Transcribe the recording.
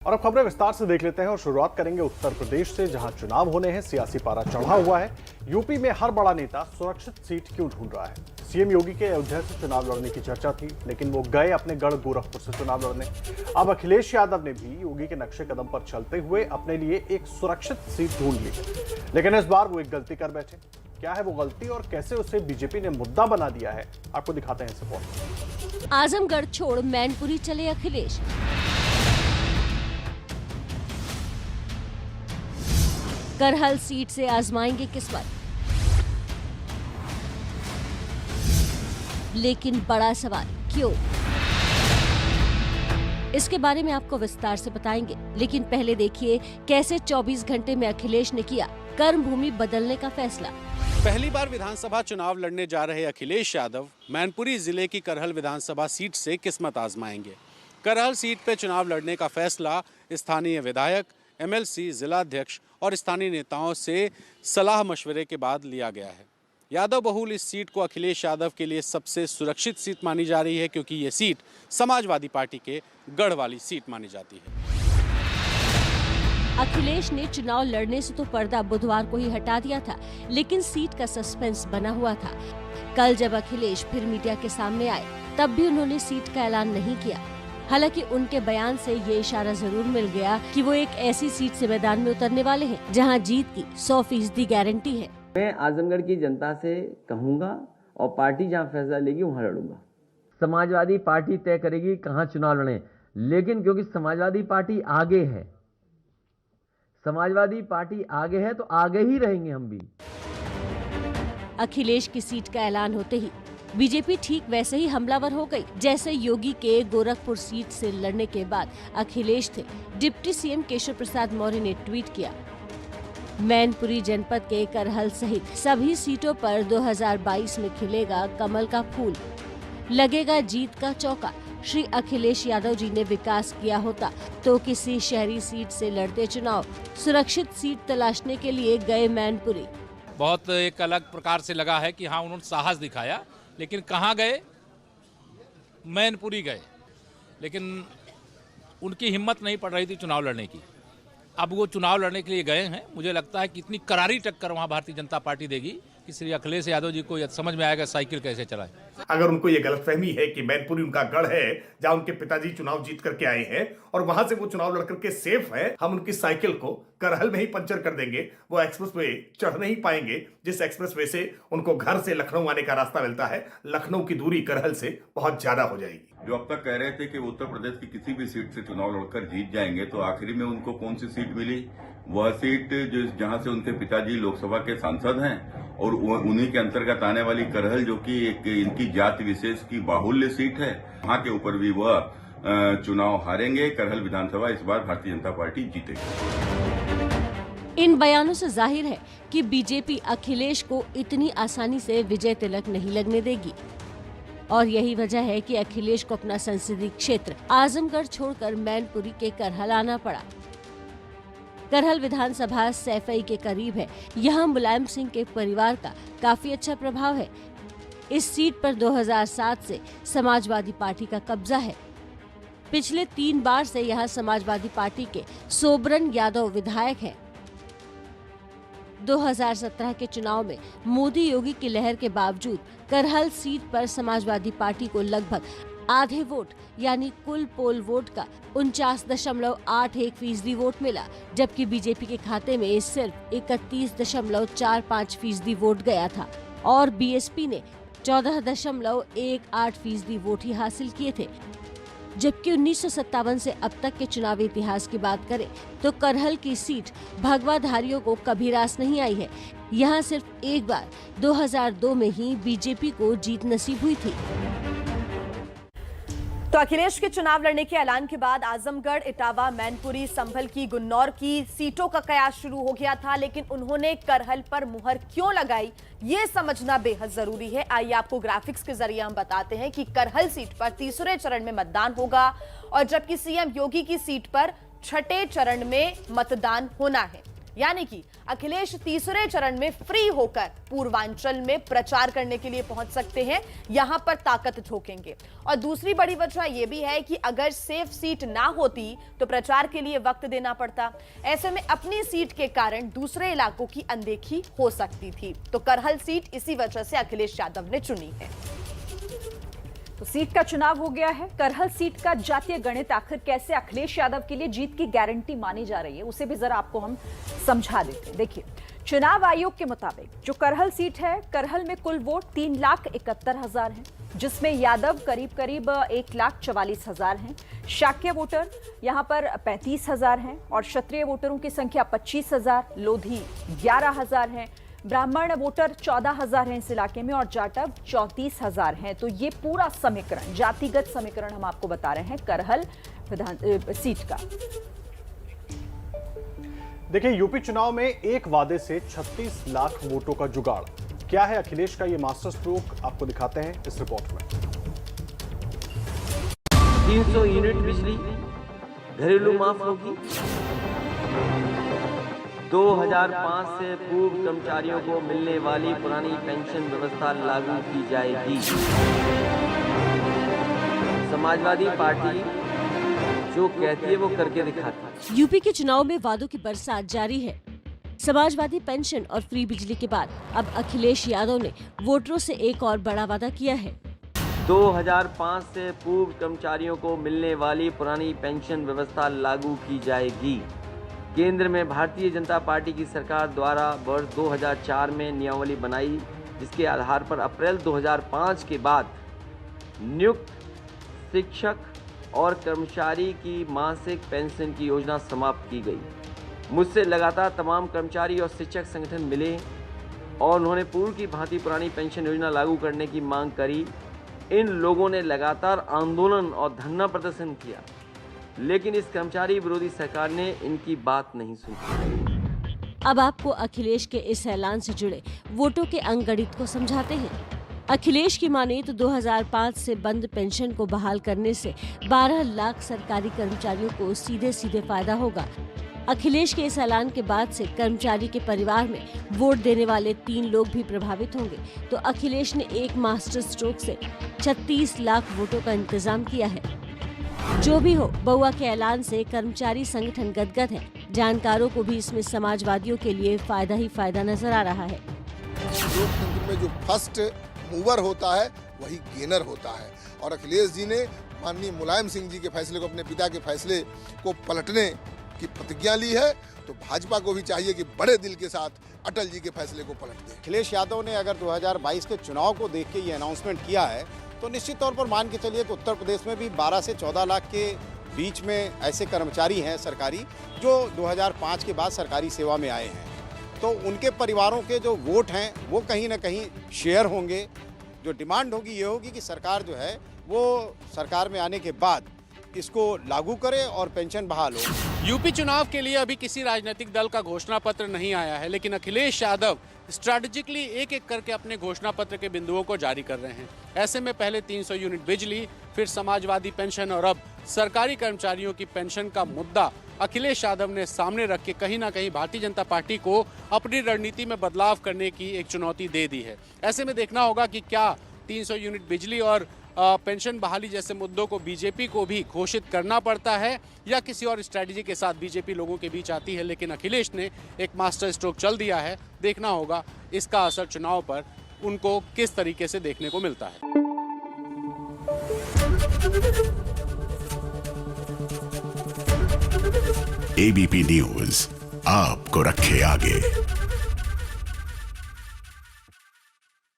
और अब खबरें विस्तार से देख लेते हैं और शुरुआत करेंगे उत्तर प्रदेश से, जहां चुनाव होने हैं, सियासी पारा चढ़ा हुआ है। यूपी में हर बड़ा नेता सुरक्षित सीट क्यों ढूंढ रहा है? सीएम योगी के अयोध्या से चुनाव लड़ने की चर्चा थी, लेकिन वो गए अपने गढ़ गोरखपुर से चुनाव लड़ने। अब अखिलेश यादव ने भी योगी के नक्शे कदम पर चलते हुए अपने लिए एक सुरक्षित सीट ढूंढ ली, लेकिन इस बार वो एक गलती कर बैठे। क्या है वो गलती और कैसे उसे बीजेपी ने मुद्दा बना दिया है, आपको दिखाते हैं इस रिपोर्ट। आजमगढ़ छोड़ मैनपुरी चले अखिलेश। करहल सीट से आजमाएंगे किस्मत, लेकिन बड़ा सवाल क्यों? इसके बारे में आपको विस्तार से बताएंगे, लेकिन पहले देखिए कैसे 24 घंटे में अखिलेश ने किया कर्म भूमि बदलने का फैसला। पहली बार विधानसभा चुनाव लड़ने जा रहे अखिलेश यादव मैनपुरी जिले की करहल विधानसभा सीट से किस्मत आजमाएंगे। करहल सीट पर चुनाव लड़ने का फैसला स्थानीय विधायक, एमएलसी, जिलाध्यक्ष और स्थानीय नेताओं से सलाह मशवरे के बाद लिया गया है। यादव बहुल इस सीट को अखिलेश यादव के लिए सबसे सुरक्षित सीट मानी जा रही है, क्योंकि ये सीट समाजवादी पार्टी के गढ़ वाली सीट मानी जाती है। अखिलेश ने चुनाव लड़ने से तो पर्दा बुधवार को ही हटा दिया था, लेकिन सीट का सस्पेंस बना हुआ था। कल जब अखिलेश फिर मीडिया के सामने आए, तब भी उन्होंने सीट का ऐलान नहीं किया। हालांकि उनके बयान से ये इशारा जरूर मिल गया कि वो एक ऐसी सीट से मैदान में उतरने वाले हैं जहां जीत की 100% गारंटी है। मैं आजमगढ़ की जनता से कहूंगा और पार्टी जहां फैसला लेगी वहां लड़ूंगा। समाजवादी पार्टी तय करेगी कहां चुनाव लड़े, लेकिन क्योंकि समाजवादी पार्टी आगे है, समाजवादी पार्टी आगे है तो आगे ही रहेंगे हम भी। अखिलेश की सीट का ऐलान होते ही बीजेपी ठीक वैसे ही हमलावर हो गई, जैसे योगी के गोरखपुर सीट से लड़ने के बाद अखिलेश थे। डिप्टी सीएम केशव प्रसाद मौर्य ने ट्वीट किया, मैनपुरी जनपद के करहल सहित सभी सीटों पर 2022 में खिलेगा कमल का फूल, लगेगा जीत का चौका। श्री अखिलेश यादव जी ने विकास किया होता तो किसी शहरी सीट से लड़ते चुनाव, सुरक्षित सीट तलाशने के लिए गए मैनपुरी। बहुत एक अलग प्रकार से लगा है कि हाँ, उन्होंने साहस दिखाया, लेकिन कहाँ गए? मैनपुरी गए, लेकिन उनकी हिम्मत नहीं पड़ रही थी चुनाव लड़ने की। अब वो चुनाव लड़ने के लिए गए हैं। मुझे लगता है कि इतनी करारी टक्कर वहाँ भारतीय जनता पार्टी देगी कि श्री अखिलेश यादव जी को समझ में आएगा साइकिल कैसे चलाए। अगर उनको ये गलतफहमी है कि मैनपुरी उनका गढ़ है जहां उनके पिताजी चुनाव जीत करके आए हैं और वहां से वो चुनाव लड़ करके सेफ है, हम उनकी साइकिल को करहल में ही पंचर कर देंगे, वो एक्सप्रेसवे चढ़ नहीं पाएंगे जिस एक्सप्रेसवे से उनको घर से लखनऊ आने का रास्ता मिलता है। लखनऊ की दूरी करहल से बहुत ज्यादा हो जाएगी। जो अब तक कह रहे थे कि उत्तर प्रदेश की किसी भी सीट से चुनाव लड़कर जीत जाएंगे, तो आखिरी में उनको कौन सी सीट मिली? वह सीट जो जहां से उनके पिताजी लोकसभा के सांसद हैं और उन्हीं के अंतर्गत आने वाली करहल, जो कि एक इनकी जाति विशेष की बाहुल्य सीट है, वहां के ऊपर भी वह चुनाव हारेंगे। करहल विधानसभा इस बार भारतीय जनता पार्टी जीतेगी। इन बयानों से जाहिर है कि बीजेपी अखिलेश को इतनी आसानी से विजय तिलक नहीं लगने देगी, और यही वजह है कि अखिलेश को अपना संसदीय क्षेत्र आजमगढ़ छोड़कर मैनपुरी के करहल आना पड़ा। करहल विधानसभा सैफई के करीब है। यहाँ मुलायम सिंह के परिवार का काफी अच्छा प्रभाव है। इस सीट पर 2007 से समाजवादी पार्टी का कब्जा है। पिछले 3 बार से यहाँ समाजवादी पार्टी के सोबरन यादव विधायक हैं। 2017 के चुनाव में मोदी योगी की लहर के बावजूद करहल सीट पर समाजवादी पार्टी को लगभग आधे वोट यानी कुल पोल वोट का 49.81% वोट मिला, जबकि बीजेपी के खाते में सिर्फ 31.45% वोट गया था और बीएसपी ने 14.18% वोट ही हासिल किए थे। जबकि 1957 से अब तक के चुनावी इतिहास की बात करें तो करहल की सीट भगवाधारियों को कभी रास नहीं आई है। यहाँ सिर्फ एक बार 2002 में ही बीजेपी को जीत नसीब हुई थी। तो अखिलेश के चुनाव लड़ने के ऐलान के बाद आजमगढ़, इटावा, मैनपुरी, संभल की, गुन्नौर की सीटों का कयास शुरू हो गया था, लेकिन उन्होंने करहल पर मुहर क्यों लगाई, ये समझना बेहद जरूरी है। आइए आपको ग्राफिक्स के जरिए हम बताते हैं कि करहल सीट पर तीसरे चरण में मतदान होगा, और जबकि सीएम योगी की सीट पर छठे चरण में मतदान होना है। यानी कि अखिलेश तीसरे चरण में फ्री होकर पूर्वांचल में प्रचार करने के लिए पहुंच सकते हैं, यहां पर ताकत झोंकेंगे। और दूसरी बड़ी वजह यह भी है कि अगर सेफ सीट ना होती तो प्रचार के लिए वक्त देना पड़ता। ऐसे में अपनी सीट के कारण दूसरे इलाकों की अनदेखी हो सकती थी। तो करहल सीट इसी वजह से अखिलेश यादव ने चुनी है। तो सीट का चुनाव हो गया है। करहल सीट का जातीय गणित आखिर कैसे अखिलेश यादव के लिए जीत की गारंटी मानी जा रही है, उसे भी जरा आपको हम समझा देते हैं। देखिए, चुनाव आयोग के मुताबिक जो करहल सीट है, करहल में कुल वोट 3,71,000 हैं, जिसमें यादव करीब 1,44,000 हैं। शाक्य वोटर यहां पर 35,000 हैं और क्षत्रिय वोटरों की संख्या 25,000, लोधी 11,000 है, ब्राह्मण वोटर 14,000 हैं इस इलाके में और जाटव 34,000 हैं। तो ये पूरा समीकरण, जातिगत समीकरण हम आपको बता रहे हैं करहल विधान सीट का। देखिए, यूपी चुनाव में एक वादे से 36 लाख वोटों का जुगाड़। क्या है अखिलेश का ये मास्टर स्ट्रोक, आपको दिखाते हैं इस रिपोर्ट में। 300 यूनिट बिजली घरेलू माफ होगी। 2005 से पूर्व कर्मचारियों को मिलने वाली पुरानी पेंशन व्यवस्था लागू की जाएगी। समाजवादी पार्टी जो कहती है वो करके दिखाती है। यूपी के चुनाव में वादों की बरसात जारी है। समाजवादी पेंशन और फ्री बिजली के बाद अब अखिलेश यादव ने वोटरों से एक और बड़ा वादा किया है। 2005 से पूर्व कर्मचारियों को मिलने वाली पुरानी पेंशन व्यवस्था लागू की जाएगी। केंद्र में भारतीय जनता पार्टी की सरकार द्वारा वर्ष 2004 में नियमावली बनाई, जिसके आधार पर अप्रैल 2005 के बाद नियुक्त शिक्षक और कर्मचारी की मासिक पेंशन की योजना समाप्त की गई। मुझसे लगातार तमाम कर्मचारी और शिक्षक संगठन मिले और उन्होंने पूर्व की भांति पुरानी पेंशन योजना लागू करने की मांग करी। इन लोगों ने लगातार आंदोलन और धरना प्रदर्शन किया, लेकिन इस कर्मचारी विरोधी सरकार ने इनकी बात नहीं सुनी। अब आपको अखिलेश के इस ऐलान से जुड़े वोटों के अंकगणित को समझाते हैं। अखिलेश की माने तो 2005 से बंद पेंशन को बहाल करने से 12 लाख सरकारी कर्मचारियों को सीधे सीधे फायदा होगा। अखिलेश के इस ऐलान के बाद से कर्मचारी के परिवार में वोट देने वाले 3 लोग भी प्रभावित होंगे। तो अखिलेश ने एक मास्टर स्ट्रोक से 36 लाख वोटों का इंतजाम किया है। जो भी हो, बउआ के ऐलान से कर्मचारी संगठन गदगद है। जानकारों को भी इसमें समाजवादियों के लिए फायदा ही फायदा नजर आ रहा है। लोकतंत्र में जो फर्स्ट मूवर होता है वही गेनर होता है, और अखिलेश जी ने माननीय मुलायम सिंह जी के फैसले को, अपने पिता के फैसले को पलटने की प्रतिज्ञा ली है। तो भाजपा को भी चाहिए कि बड़े दिल के साथ अटल जी के फैसले को पलट दे। अखिलेश यादव ने अगर 2022 के चुनाव को देख के ये अनाउंसमेंट किया है तो निश्चित तौर पर मान के चलिए कि उत्तर प्रदेश में भी 12 से 14 लाख के बीच में ऐसे कर्मचारी हैं सरकारी, जो 2005 के बाद सरकारी सेवा में आए हैं। तो उनके परिवारों के जो वोट हैं वो कहीं ना कहीं शेयर होंगे। जो डिमांड होगी ये होगी कि सरकार जो है वो सरकार में आने के बाद इसको लागू करे और पेंशन बहाल हो। यूपी चुनाव के लिए अभी किसी राजनीतिक दल का घोषणा पत्र नहीं आया है, लेकिन अखिलेश यादव स्ट्रैटेजिकली एक एक करके अपने घोषणा पत्र के बिंदुओं को जारी कर रहे हैं। ऐसे में पहले 300 यूनिट बिजली, फिर समाजवादी पेंशन और अब सरकारी कर्मचारियों की पेंशन का मुद्दा अखिलेश यादव ने सामने रख के कहीं ना कहीं भारतीय जनता पार्टी को अपनी रणनीति में बदलाव करने की एक चुनौती दे दी है। ऐसे में देखना होगा कि क्या 300 यूनिट बिजली और पेंशन बहाली जैसे मुद्दों को बीजेपी को भी घोषित करना पड़ता है या किसी और स्ट्रैटेजी के साथ बीजेपी लोगों के बीच आती है। लेकिन अखिलेश ने एक मास्टर स्ट्रोक चल दिया है। देखना होगा इसका असर चुनाव पर उनको किस तरीके से देखने को मिलता है। एबीपी न्यूज आपको रखे आगे।